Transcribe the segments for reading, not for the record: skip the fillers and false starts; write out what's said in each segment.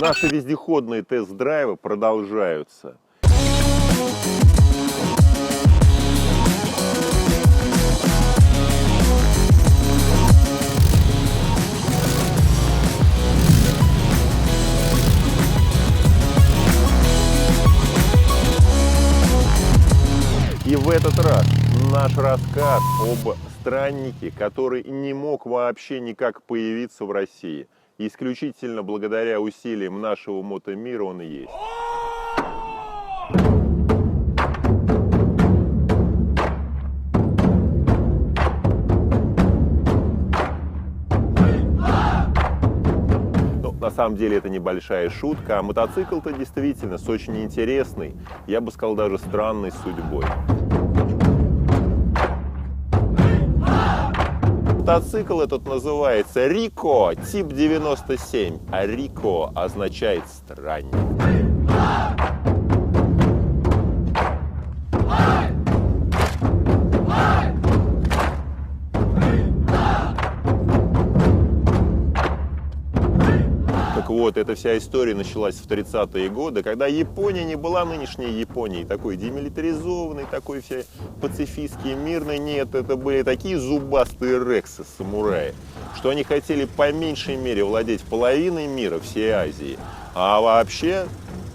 Наши вездеходные тест-драйвы продолжаются. И в этот раз наш рассказ об страннике, который не мог вообще никак появиться в России. Исключительно благодаря усилиям нашего мотомира он и есть. На самом деле это небольшая шутка, а мотоцикл-то действительно с очень интересной, я бы сказал, даже странной судьбой. Мотоцикл этот называется Рико, тип 97, а Рико означает странник. Так вот, эта вся история началась в 30-е годы, когда Япония не была нынешней Японией, такой демилитаризованной, такой вся пацифистский, мирный. Нет, это были такие зубастые рексы, самураи, что они хотели по меньшей мере владеть половиной мира, всей Азии. А вообще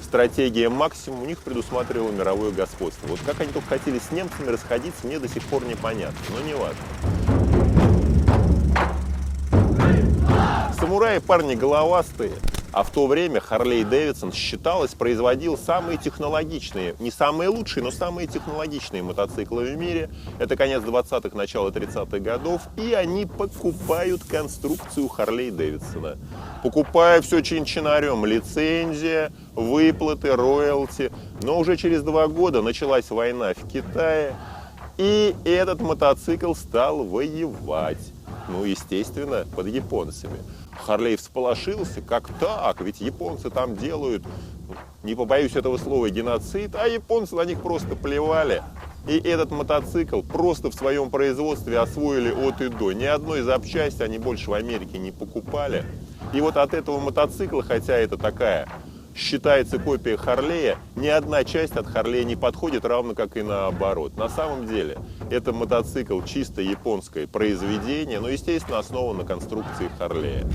стратегия максимум у них предусматривала мировое господство. Вот как они только хотели с немцами расходиться, мне до сих пор непонятно, но не важно. Самураи парни головастые, а в то время Харлей Дэвидсон считалось, производил самые технологичные, не самые лучшие, но самые технологичные мотоциклы в мире. Это конец 20-х, начало 30-х годов, и они покупают конструкцию Харлей Дэвидсона. Покупая все чин-чинарем, лицензия, выплаты, роялти. Но уже через 2 года началась война в Китае, и этот мотоцикл стал воевать. Ну, естественно, под японцами. Харлей всполошился, как так? Ведь японцы там делают, не побоюсь этого слова, геноцид, а японцы на них просто плевали. И этот мотоцикл просто в своем производстве освоили от и до. Ни одной запчасти они больше в Америке не покупали. И вот от этого мотоцикла, хотя это такая, считается копия Харлея, ни одна часть от Харлея не подходит, равно как и наоборот. На самом деле, это мотоцикл чисто японское произведение, но, естественно, основан на конструкции Харлея.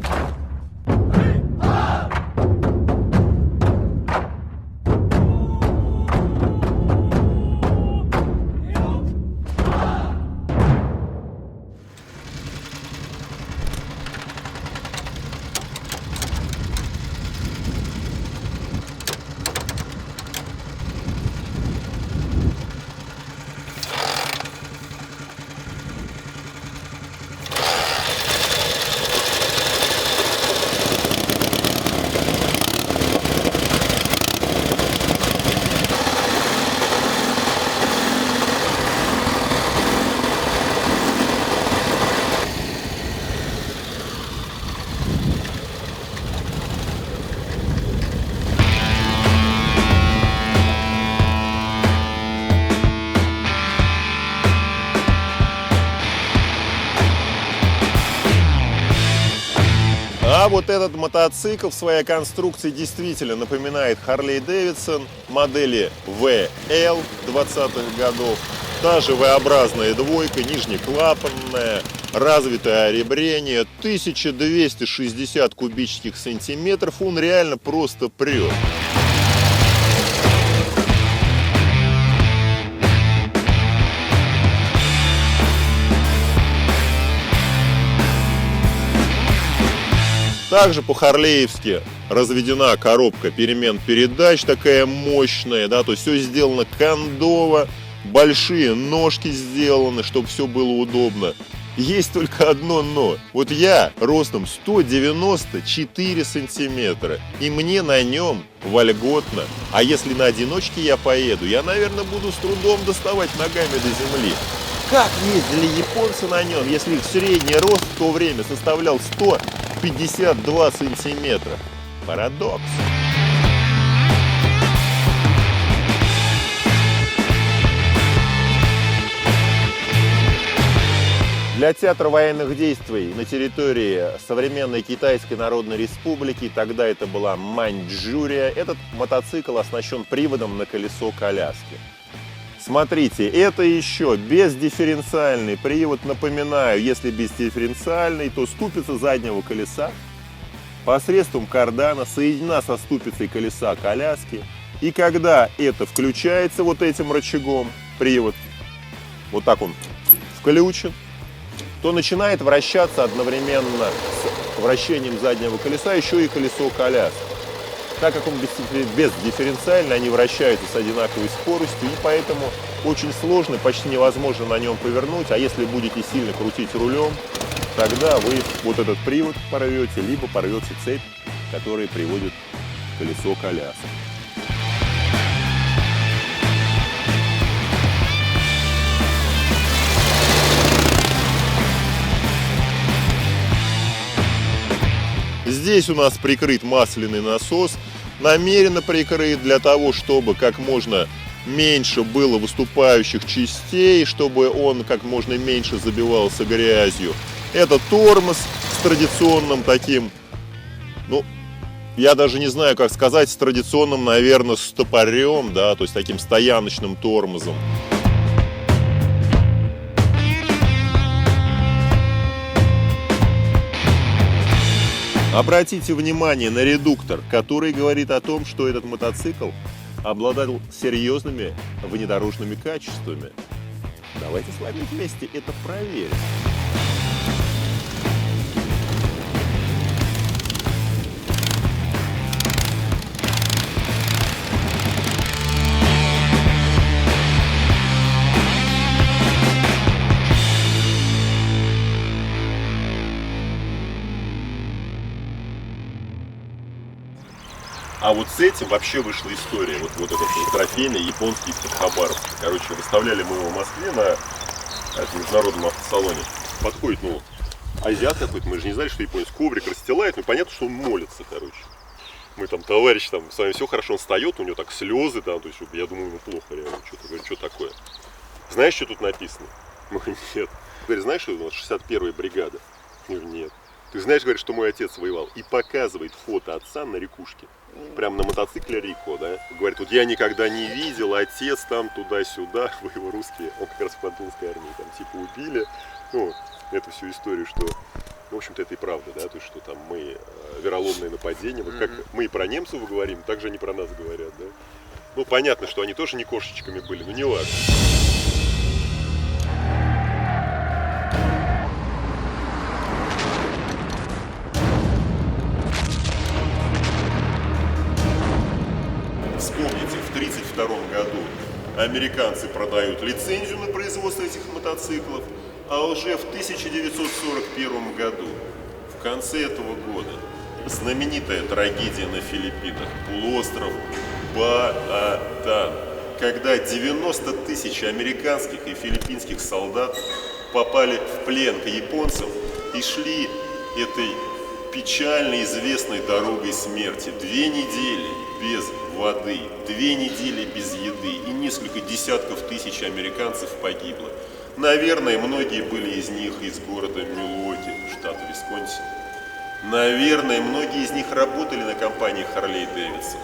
А вот этот мотоцикл в своей конструкции действительно напоминает Харлей Дэвидсон модели VL 20-х годов. Та же V-образная двойка, нижнеклапанная, развитое оребрение, 1260 кубических сантиметров, он реально просто прет. Также по-харлеевски разведена коробка перемен передач, такая мощная, да, то есть все сделано кондово, большие ножки сделаны, чтобы все было удобно. Есть только одно но. Вот я ростом 194 сантиметра, и мне на нем вольготно. А если на одиночке я поеду, я, наверное, буду с трудом доставать ногами до земли. Как ездили японцы на нем, если их средний рост в то время составлял 152 сантиметра? Парадокс. Для театра военных действий на территории современной Китайской Народной Республики, тогда это была Маньчжурия, этот мотоцикл оснащен приводом на колесо коляски. Смотрите, это еще бездифференциальный привод. Напоминаю, если бездифференциальный, то ступица заднего колеса посредством кардана соединена со ступицей колеса коляски. И когда это включается вот этим рычагом, привод, вот так он включен, то начинает вращаться одновременно с вращением заднего колеса еще и колесо коляски. Так как он бездифференциальный, они вращаются с одинаковой скоростью, и поэтому очень сложно, почти невозможно на нем повернуть. А если будете сильно крутить рулем, тогда вы вот этот привод порвете, либо порвете цепь, которая приводит колесо коляски. Здесь у нас прикрыт масляный насос, намеренно прикрыт для того, чтобы как можно меньше было выступающих частей, чтобы он как можно меньше забивался грязью. Это тормоз с традиционным таким, ну, я даже не знаю, как сказать, с традиционным, наверное, стопорем, да, то есть таким стояночным тормозом. Обратите внимание на редуктор, который говорит о том, что этот мотоцикл обладал серьезными внедорожными качествами. Давайте с вами вместе это проверим. А вот с этим вообще вышла история. Вот этот трофейный японский из Хабаровска. Короче, выставляли мы его в Москве на международном автосалоне. Подходит, ну, азиат какой-то, мы же не знали, что японец, коврик расстилает, ну, понятно, что он молится, короче. Мы там, товарищ, там, с вами все хорошо, он встает, у него так слезы, там, то есть, я думаю, ну, плохо, реально, что-то, говорю, что такое. Знаешь, что тут написано? Ну, нет. Говорит, знаешь, что у нас 61-я бригада? Я говорю, нет. Ты знаешь, говорит, что мой отец воевал. И показывает фото отца на рекушке. Прям на мотоцикле Рико, да. Говорит, вот я никогда не видел, отец там туда-сюда, вы его русские, он как раз в французской армии, там типа убили. Ну, эту всю историю, что, в общем-то, это и правда, да, то есть, что там мы вероломное нападение, вот как мы и про немцев говорим, так же они про нас говорят, да. Ну, понятно, что они тоже не кошечками были, но не важно. Вспомните, в 1932 году американцы продают лицензию на производство этих мотоциклов, а уже в 1941 году, в конце этого года, знаменитая трагедия на Филиппинах, полуостров Баатан, когда 90 тысяч американских и филиппинских солдат попали в плен к японцам и шли этой печально известной дорогой смерти. 2 недели без воды, 2 недели без еды, и несколько десятков тысяч американцев погибло. Наверное, многие были из них из города Милуоки, штата Висконсин. Наверное, многие из них работали на компании Harley-Davidson.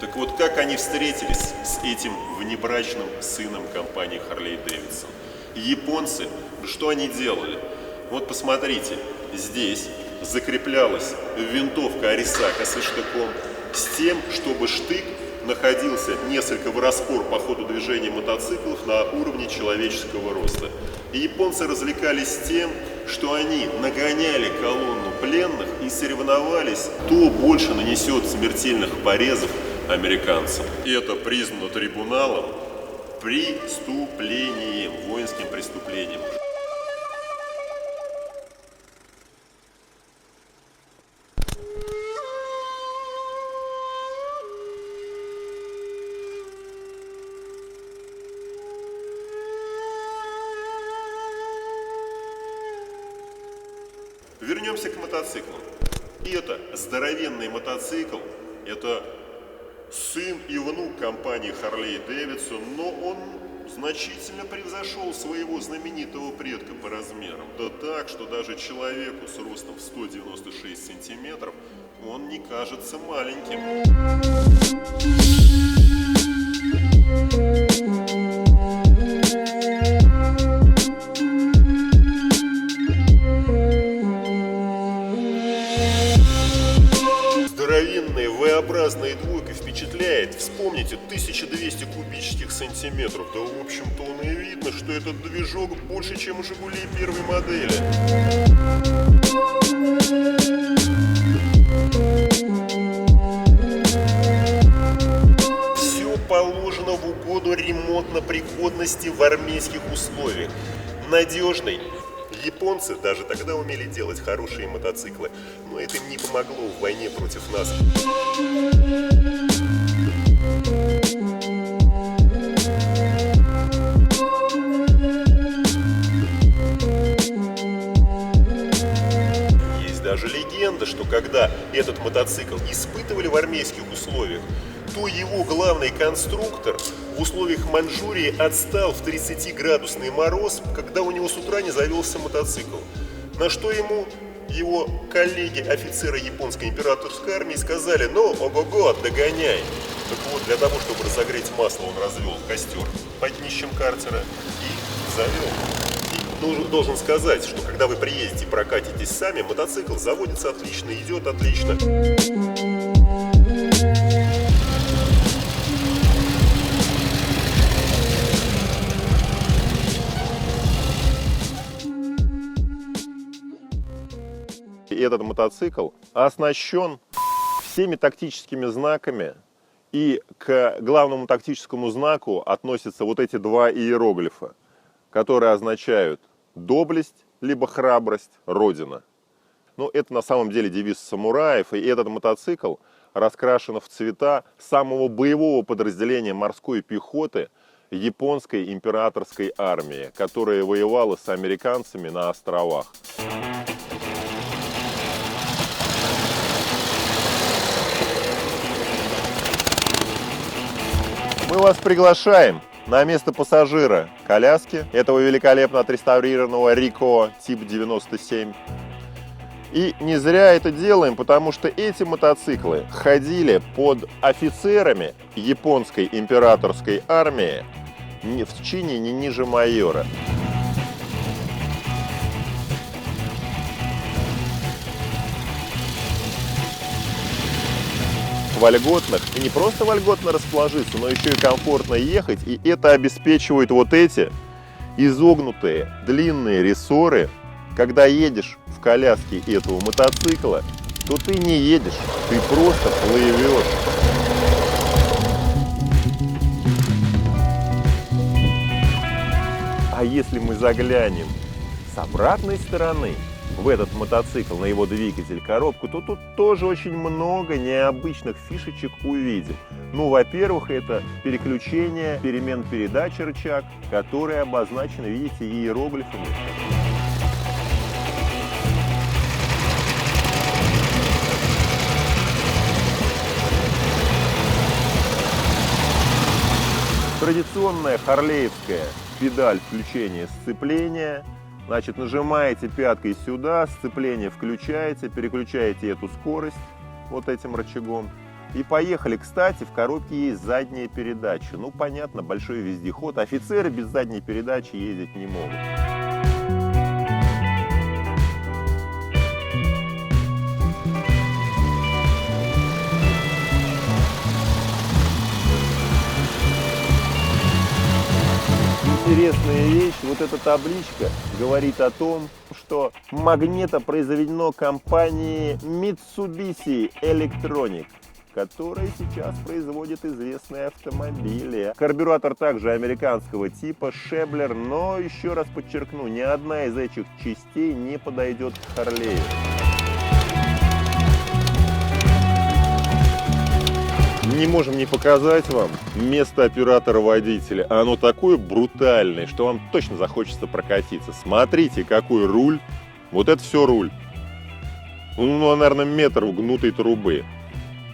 Так вот, как они встретились с этим внебрачным сыном компании Harley-Davidson? Японцы, что они делали? Вот посмотрите, здесь закреплялась винтовка Арисака со штыком, с тем, чтобы штык находился несколько в распор по ходу движения мотоциклов на уровне человеческого роста. И японцы развлекались с тем, что они нагоняли колонну пленных и соревновались, кто больше нанесет смертельных порезов американцам. И это признано трибуналом преступлением, воинским преступлением. Вернемся к мотоциклу. И это здоровенный мотоцикл, это сын и внук компании Harley-Davidson, но он значительно превзошел своего знаменитого предка по размерам. Да так, что даже человеку с ростом в 196 сантиметров он не кажется маленьким. Здоровенная V-образная двойка впечатляет. Вспомните, 1200 кубических сантиметров. Да, в общем-то, он и видно, что этот движок больше, чем у «Жигулей» первой модели. Все положено в угоду ремонтно-пригодности в армейских условиях. Надежный. Японцы даже тогда умели делать хорошие мотоциклы, но это им не помогло в войне против нас. Есть даже легенда, что когда этот мотоцикл испытывали в армейских условиях, то его главный конструктор в условиях Маньчжурии отстал в 30-градусный мороз, когда у него с утра не завелся мотоцикл. На что ему его коллеги, офицеры японской императорской армии, сказали: ну, ого-го, догоняй. Так вот, для того, чтобы разогреть масло, он развел костер под днищем картера и завел. И должен сказать, что когда вы приедете и прокатитесь сами, мотоцикл заводится отлично, идет отлично. Этот мотоцикл оснащен всеми тактическими знаками, и к главному тактическому знаку относятся вот эти два иероглифа, которые означают доблесть, либо храбрость, родина. Но это на самом деле девиз самураев, и этот мотоцикл раскрашен в цвета самого боевого подразделения морской пехоты японской императорской армии, которая воевала с американцами на островах. Мы вас приглашаем на место пассажира коляски этого великолепно отреставрированного Рико тип 97. И не зря это делаем, потому что эти мотоциклы ходили под офицерами японской императорской армии в чине не ниже майора. Вольготных, и не просто вольготно расположиться, но еще и комфортно ехать, и это обеспечивает вот эти изогнутые длинные рессоры. Когда едешь в коляске этого мотоцикла, то ты не едешь, ты просто плывешь. А если мы заглянем с обратной стороны в этот мотоцикл, на его двигатель, коробку, то тут тоже очень много необычных фишечек увидим. Ну, во-первых, это переключение перемен передач рычаг, которые обозначены, видите, иероглифами. Традиционная харлеевская педаль включения сцепления. Значит, нажимаете пяткой сюда, сцепление включаете, переключаете эту скорость вот этим рычагом. И поехали. Кстати, в коробке есть задняя передача. Ну, понятно, большой вездеход. Офицеры без задней передачи ездить не могут. Интересная вещь, вот эта табличка говорит о том, что магнето произведено компанией Mitsubishi Electronic, которая сейчас производит известные автомобили. Карбюратор также американского типа Шеблер, но еще раз подчеркну, ни одна из этих частей не подойдет к Харлею. Не можем не показать вам место оператора-водителя. Оно такое брутальное, что вам точно захочется прокатиться. Смотрите, какой руль. Вот это все руль. Ну, наверное, метр гнутой трубы.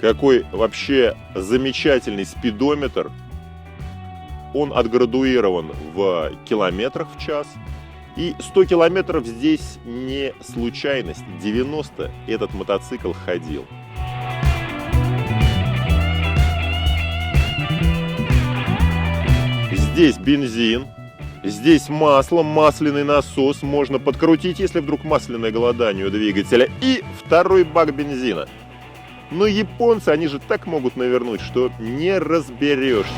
Какой вообще замечательный спидометр. он отградуирован в километрах в час. И 100 километров здесь не случайность. 90 этот мотоцикл ходил. Здесь бензин, здесь масло, масляный насос. Можно подкрутить, если вдруг масляное голодание у двигателя. И второй бак бензина. Но японцы, они же так могут навернуть, что не разберешься.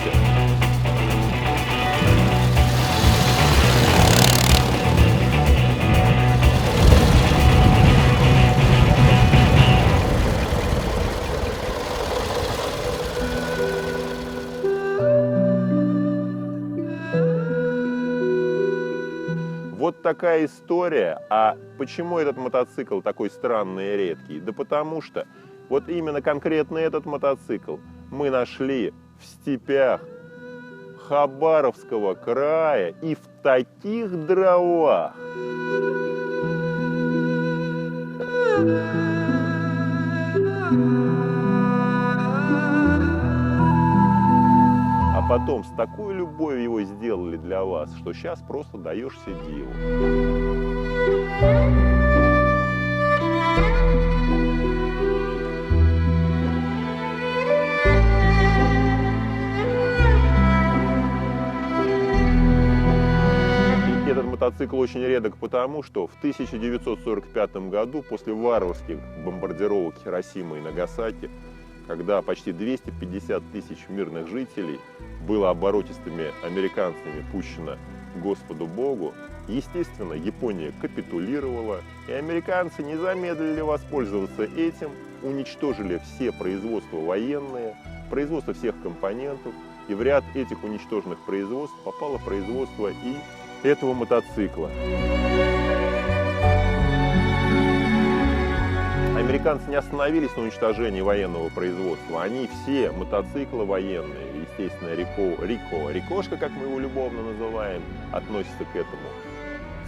Вот такая история. А почему этот мотоцикл такой странный и редкий? Да потому что вот именно конкретно этот мотоцикл мы нашли в степях Хабаровского края и в таких дровах. А потом с такой любовью его сделали для вас, что сейчас просто даешься диву. И этот мотоцикл очень редок потому, что в 1945 году, после варварских бомбардировок Хиросимы и Нагасаки, когда почти 250 тысяч мирных жителей было оборотистыми американцами пущено Господу Богу, естественно, Япония капитулировала, и американцы не замедлили воспользоваться этим, уничтожили все производства военные, производство всех компонентов, и в ряд этих уничтоженных производств попало производство и этого мотоцикла. Американцы не остановились на уничтожении военного производства. Они все мотоциклы военные, естественно, Рикошка, как мы его любовно называем, относится к этому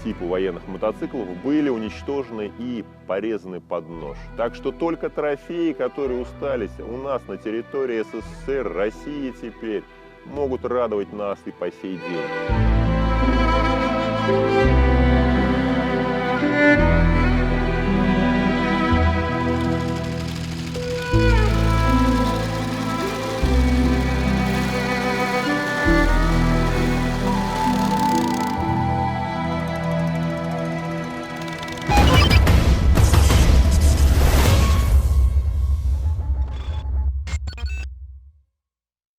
типу военных мотоциклов, были уничтожены и порезаны под нож. Так что только трофеи, которые остались у нас на территории СССР, России теперь, могут радовать нас и по сей день.